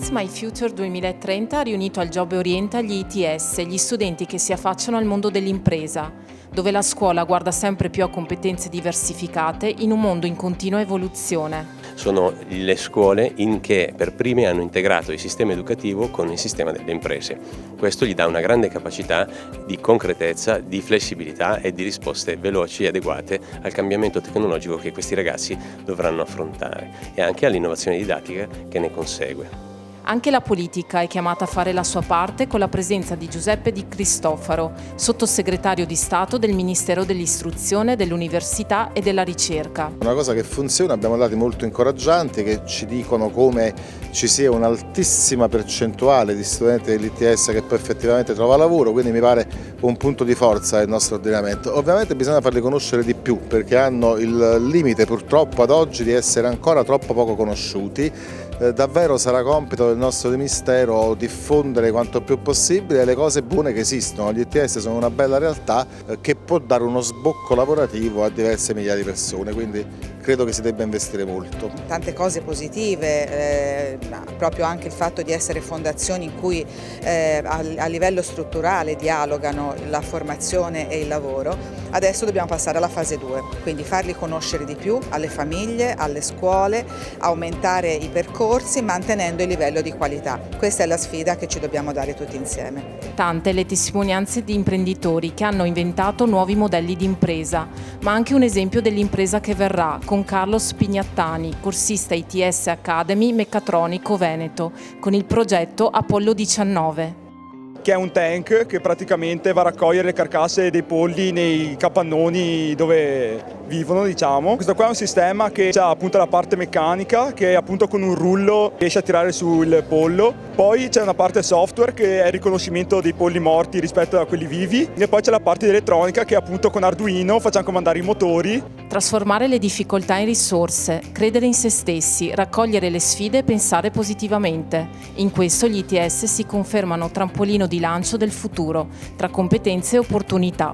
It's My Future 2030 ha riunito al Job Orienta gli ITS, gli studenti che si affacciano al mondo dell'impresa, dove la scuola guarda sempre più a competenze diversificate in un mondo in continua evoluzione. Sono le scuole che per prime hanno integrato il sistema educativo con il sistema delle imprese. Questo gli dà una grande capacità di concretezza, di flessibilità e di risposte veloci e adeguate al cambiamento tecnologico che questi ragazzi dovranno affrontare e anche all'innovazione didattica che ne consegue. Anche la politica è chiamata a fare la sua parte con la presenza di Giuseppe Di Cristofaro, sottosegretario di Stato del Ministero dell'Istruzione, dell'Università e della Ricerca. Una cosa che funziona, abbiamo dati molto incoraggianti che ci dicono come ci sia un'altissima percentuale di studenti dell'ITS che poi effettivamente trova lavoro, quindi mi pare un punto di forza del nostro ordinamento. Ovviamente bisogna farli conoscere di più perché hanno il limite purtroppo ad oggi di essere ancora troppo poco conosciuti. Davvero sarà compito del nostro Ministero diffondere quanto più possibile le cose buone che esistono. Gli ITS sono una bella realtà che può dare uno sbocco lavorativo a diverse migliaia di persone, quindi credo che si debba investire molto. Tante cose positive, proprio anche il fatto di essere fondazioni in cui a livello strutturale dialogano la formazione e il lavoro. Adesso dobbiamo passare alla fase 2, quindi farli conoscere di più alle famiglie, alle scuole, aumentare i percorsi mantenendo il livello di qualità. Questa è la sfida che ci dobbiamo dare tutti insieme. Tante le testimonianze di imprenditori che hanno inventato nuovi modelli di impresa, ma anche un esempio dell'impresa che verrà con Carlos Pignattani, corsista ITS Academy Meccatronico Veneto, con il progetto Apollo 19. Che è un tank che praticamente va a raccogliere le carcasse dei polli nei capannoni dove vivono, diciamo. Questo qua è un sistema che ha appunto la parte meccanica che appunto con un rullo riesce a tirare sul pollo. Poi c'è una parte software che è il riconoscimento dei polli morti rispetto a quelli vivi e poi c'è la parte di elettronica che appunto con Arduino facciamo comandare i motori. Trasformare le difficoltà in risorse, credere in se stessi, raccogliere le sfide e pensare positivamente. In questo gli ITS si confermano trampolino di lancio del futuro, tra competenze e opportunità.